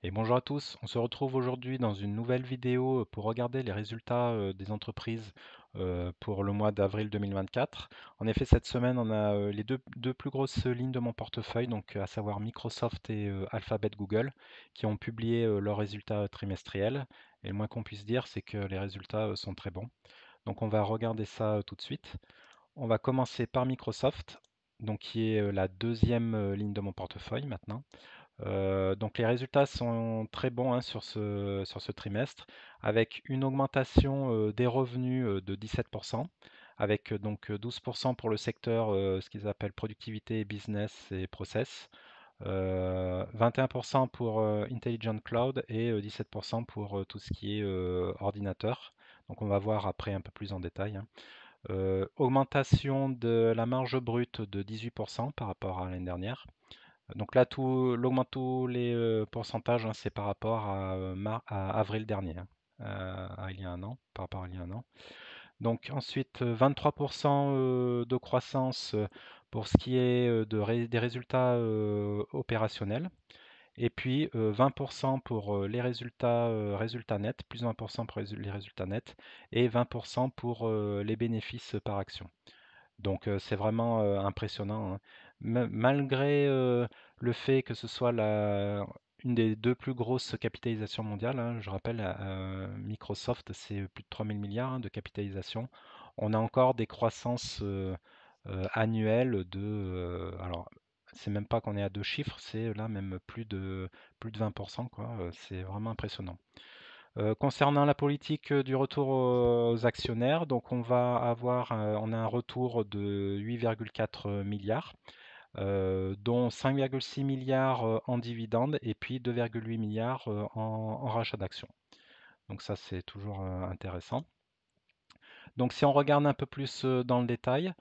Et bonjour à tous, on se retrouve aujourd'hui dans une nouvelle vidéo pour regarder les résultats des entreprises pour le mois d'avril 2024. En effet, cette semaine, on a les deux plus grosses lignes de mon portefeuille, donc à savoir Microsoft et Alphabet Google, qui ont publié leurs résultats trimestriels. Et le moins qu'on puisse dire, c'est que les résultats sont très bons. Donc on va regarder ça tout de suite. On va commencer par Microsoft, donc qui est la deuxième ligne de mon portefeuille maintenant. Donc les résultats sont très bons hein, sur ce trimestre, avec une augmentation des revenus de 17%, avec donc 12% pour le secteur, ce qu'ils appellent productivité, business et process, 21% pour Intelligent Cloud et 17% pour tout ce qui est ordinateur. Donc on va voir après un peu plus en détail, hein. Augmentation de la marge brute de 18% par rapport à l'année dernière. Donc là, l'augmente tous les pourcentages, hein, c'est par rapport à avril dernier, hein, à il y a un an, par rapport à il y a un an. Donc ensuite, 23% de croissance pour ce qui est des résultats opérationnels. Et puis 20% pour résultats nets, plus 20% pour les résultats nets, et 20% pour les bénéfices par action. Donc c'est vraiment impressionnant, hein. Malgré le fait que ce soit une des deux plus grosses capitalisations mondiales, hein, je rappelle, Microsoft, c'est plus de 3000 milliards hein, de capitalisation. On a encore des croissances annuelles alors, c'est même pas qu'on est à deux chiffres, c'est là même plus de 20%, quoi. C'est vraiment impressionnant. Concernant la politique du retour aux actionnaires, donc on a un retour de 8,4 milliards, dont 5,6 milliards en dividendes et puis 2,8 milliards en rachat d'actions. Donc ça, c'est toujours intéressant. Donc si on regarde un peu plus dans le détail,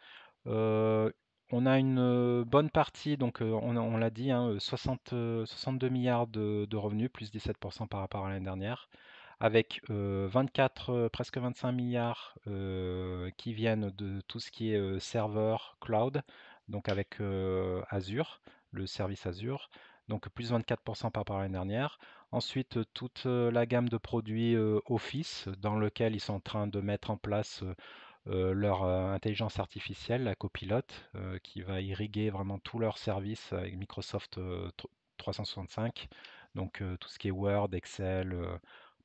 euh, on a une bonne partie, donc on l'a dit, hein, 62 milliards de revenus, plus 17% par rapport à l'année dernière, avec 24, presque 25 milliards qui viennent de tout ce qui est serveur cloud, donc avec Azure, le service Azure, donc plus 24% par rapport à l'année dernière. Ensuite, toute la gamme de produits Office, dans lequel ils sont en train de mettre en place leur intelligence artificielle, la copilote, qui va irriguer vraiment tous leurs services avec Microsoft 365, donc tout ce qui est Word, Excel,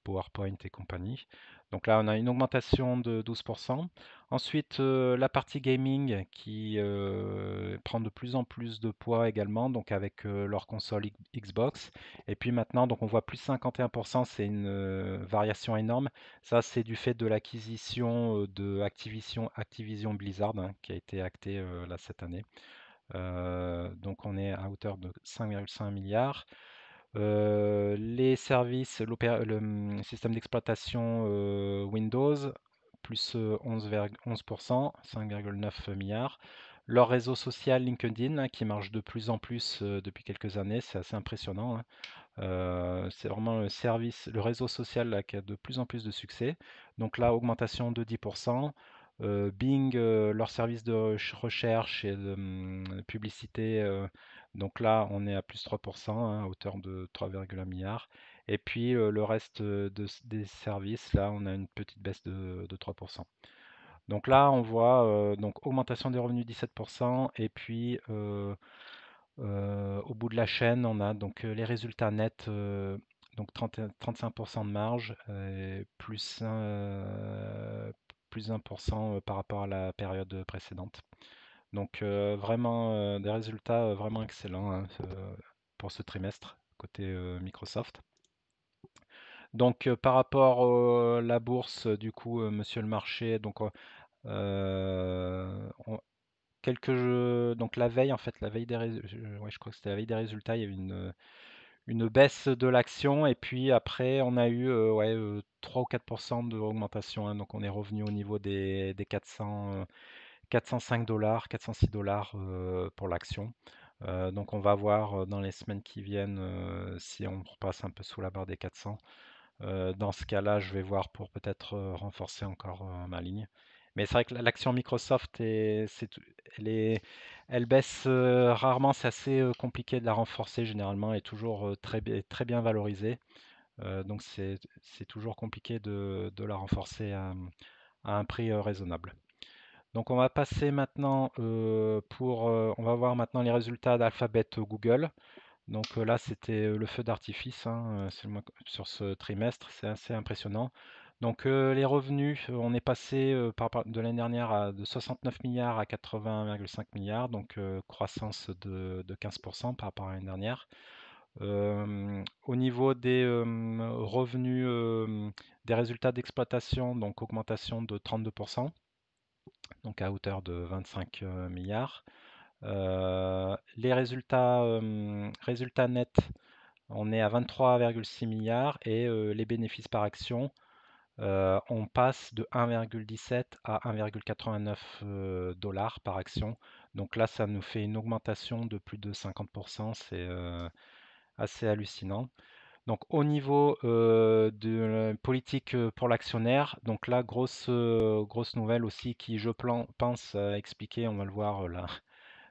PowerPoint et compagnie. Donc là, on a une augmentation de 12%. Ensuite, la partie gaming qui prend de plus en plus de poids également, donc avec leur console Xbox. Et puis maintenant, donc on voit plus 51%, c'est une variation énorme. Ça, c'est du fait de l'acquisition de Activision Blizzard hein, qui a été actée là cette année. Donc on est à hauteur de 5,5 milliards. Les services, le système d'exploitation Windows, plus 11%, 5,9 milliards. Leur réseau social LinkedIn, hein, qui marche de plus en plus depuis quelques années, c'est assez impressionnant, hein. C'est vraiment le service, le réseau social là, qui a de plus en plus de succès. Donc là, augmentation de 10%. Bing, leur service de recherche et de publicité, donc là, on est à plus 3%, hein, à hauteur de 3,1 milliards. Et puis le reste des services, là, on a une petite baisse de 3%. Donc là, on voit donc augmentation des revenus 17%, et puis au bout de la chaîne, on a donc les résultats nets, donc 35% de marge, plus 1% par rapport à la période précédente. Donc vraiment des résultats vraiment excellents hein, pour ce trimestre côté Microsoft. Donc par rapport à la bourse, du coup, monsieur le marché, donc euh, on- donc la veille, en fait, la veille ouais, je crois que c'était la veille des résultats, il y a eu une baisse de l'action et puis après on a eu ouais, 3 ou 4% d'augmentation, hein. Donc on est revenu au niveau des 405 dollars, 406 dollars pour l'action. Donc on va voir dans les semaines qui viennent si on repasse un peu sous la barre des 400. Dans ce cas-là, je vais voir pour peut-être renforcer encore ma ligne. Mais c'est vrai que l'action Microsoft elle est, elle baisse rarement. C'est assez compliqué de la renforcer généralement. Elle est toujours très bien valorisée. Donc c'est toujours compliqué de la renforcer à un prix raisonnable. Donc on va passer maintenant on va voir maintenant les résultats d'Alphabet Google. Donc là, c'était le feu d'artifice hein, sur ce trimestre, c'est assez impressionnant. Donc les revenus, on est passé de l'année dernière de 69 milliards à 80,5 milliards, donc croissance de 15% par rapport à l'année dernière. Au niveau des revenus, des résultats d'exploitation, donc augmentation de 32%, donc à hauteur de 25 milliards. Les résultats nets, on est à 23,6 milliards et les bénéfices par action, on passe de 1,17 à 1,89 dollars par action. Donc là, ça nous fait une augmentation de plus de 50%, c'est assez hallucinant. Donc au niveau de la politique pour l'actionnaire, donc là, grosse nouvelle aussi qui, pense, expliquer, on va le voir là,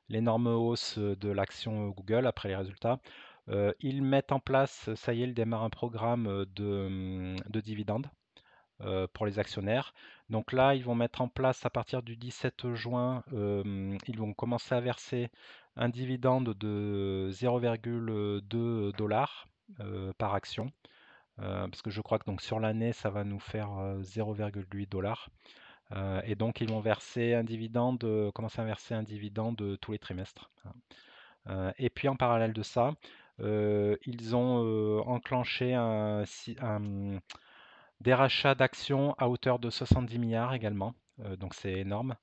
l'énorme hausse de l'action Google après les résultats. Ils mettent en place, ça y est, ils démarrent un programme de dividendes pour les actionnaires. Donc là, ils vont mettre en place à partir du 17 juin, ils vont commencer à verser un dividende de 0,2 dollars par action. Parce que je crois que donc sur l'année, ça va nous faire 0,8 dollars. Et donc, ils vont verser un dividende, commencer à verser un dividende tous les trimestres. Et puis, en parallèle de ça, ils ont enclenché des rachats d'actions à hauteur de 70 milliards également. Donc, c'est énorme.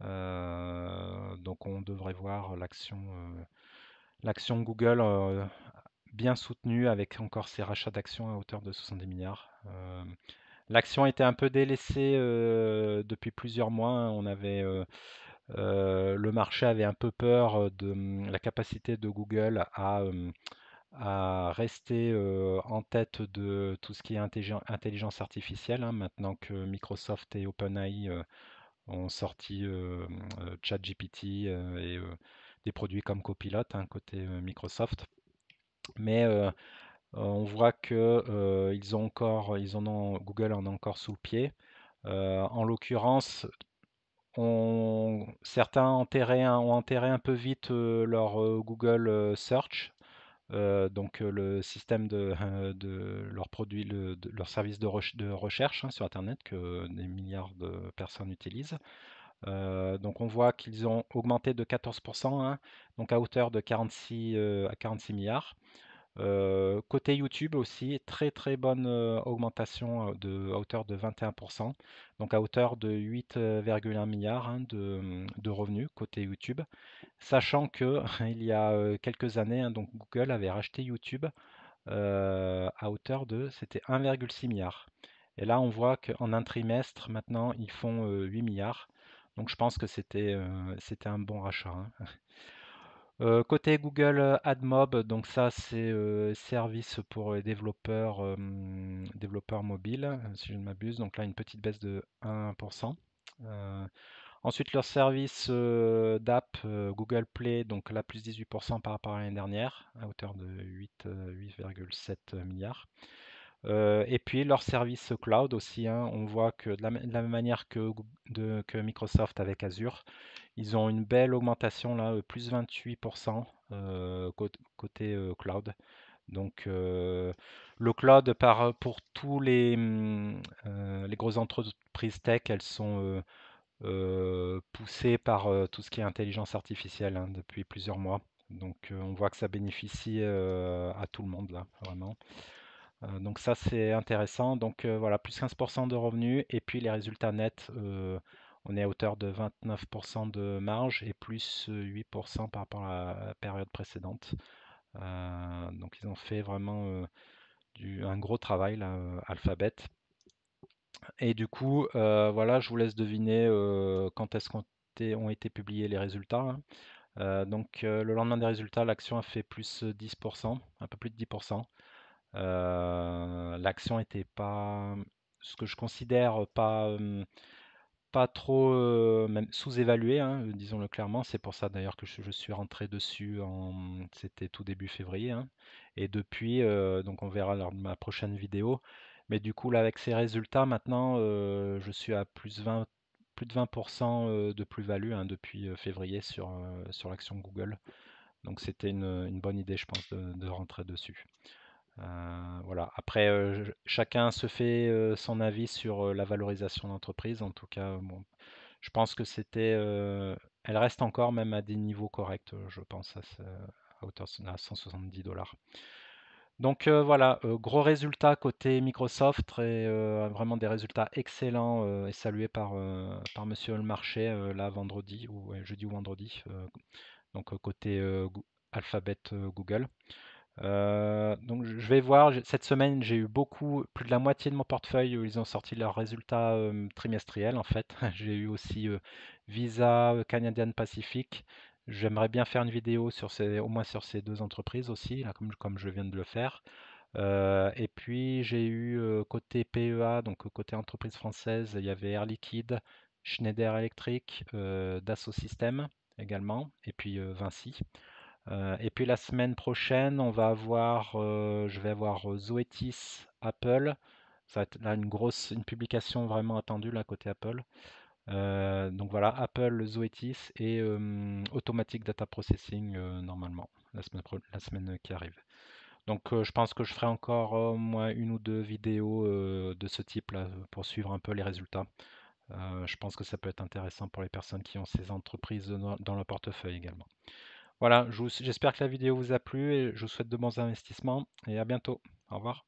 Donc, on devrait voir l'action Google bien soutenue avec encore ces rachats d'actions à hauteur de 70 milliards. L'action était un peu délaissée depuis plusieurs mois, hein. Le marché avait un peu peur de la capacité de Google à rester en tête de tout ce qui est intelligence artificielle, hein, maintenant que Microsoft et OpenAI ont sorti ChatGPT et des produits comme Copilot, hein, côté Microsoft. Mais on voit que Google en a encore sous le pied. En l'occurrence, certains ont enterré un peu vite leur Google Search, donc le système de leur produit, leur service de recherche hein, sur Internet que des milliards de personnes utilisent. Donc on voit qu'ils ont augmenté de 14%, hein, donc à hauteur de 46 milliards. Côté YouTube aussi, très bonne augmentation à hauteur de 21%, donc à hauteur de 8,1 milliards hein, de revenus côté YouTube, sachant que il y a quelques années, hein, donc Google avait racheté YouTube à hauteur de, c'était 1,6 milliard. Et là, on voit qu'en un trimestre, maintenant, ils font 8 milliards. Donc je pense que c'était un bon rachat, hein. Côté Google AdMob, donc ça c'est service pour les développeurs mobiles, si je ne m'abuse. Donc là une petite baisse de 1%. Ensuite leur service d'app Google Play, donc là plus 18% par rapport à l'année dernière, à hauteur de 8,7 milliards. Et puis leur service cloud aussi, hein, on voit que de la même manière que Microsoft avec Azure, ils ont une belle augmentation là, plus 28% côté cloud. Donc le cloud pour tous les grosses entreprises tech, elles sont poussées par tout ce qui est intelligence artificielle hein, depuis plusieurs mois. Donc on voit que ça bénéficie à tout le monde là, vraiment. Donc ça c'est intéressant. Donc voilà, plus 15% de revenus et puis les résultats nets, on est à hauteur de 29% de marge et plus 8% par rapport à la période précédente. Donc ils ont fait vraiment un gros travail là, Alphabet. Et du coup, voilà, je vous laisse deviner quand est-ce ont été publiés les résultats, hein. Donc le lendemain des résultats, l'action a fait plus 10%, un peu plus de 10%. L'action était pas, ce que je considère pas, pas trop, même sous-évalué, hein, disons-le clairement. C'est pour ça d'ailleurs que je suis rentré dessus c'était tout début février, hein. Et depuis, donc on verra lors de ma prochaine vidéo. Mais du coup, là, avec ces résultats, maintenant, je suis à plus de 20% de plus-value, hein, depuis février sur l'action Google. Donc c'était une bonne idée, je pense, de rentrer dessus. Voilà. Après, chacun se fait son avis sur la valorisation d'entreprise. En tout cas, bon, je pense que elle reste encore même à des niveaux corrects, je pense, à hauteur à 170 $. Donc voilà, gros résultats côté Microsoft et vraiment des résultats excellents et salués par Monsieur le marché là vendredi ou ouais, jeudi ou vendredi. Donc côté Alphabet Google. Donc je vais voir, cette semaine j'ai eu plus de la moitié de mon portefeuille où ils ont sorti leurs résultats trimestriels en fait. J'ai eu aussi Visa, Canadian Pacific. J'aimerais bien faire une vidéo au moins sur ces deux entreprises aussi, là, comme je viens de le faire. Et puis j'ai eu côté PEA, donc côté entreprise française, il y avait Air Liquide, Schneider Electric, Dassault Systèmes également, et puis Vinci. Et puis la semaine prochaine, je vais avoir Zoetis, Apple. Ça va être là une publication vraiment attendue là côté Apple. Donc voilà, Apple, Zoetis et Automatic Data Processing normalement la semaine qui arrive. Donc je pense que je ferai encore au moins une ou deux vidéos de ce type là pour suivre un peu les résultats. Je pense que ça peut être intéressant pour les personnes qui ont ces entreprises dans leur portefeuille également. Voilà, j'espère que la vidéo vous a plu et je vous souhaite de bons investissements et à bientôt. Au revoir.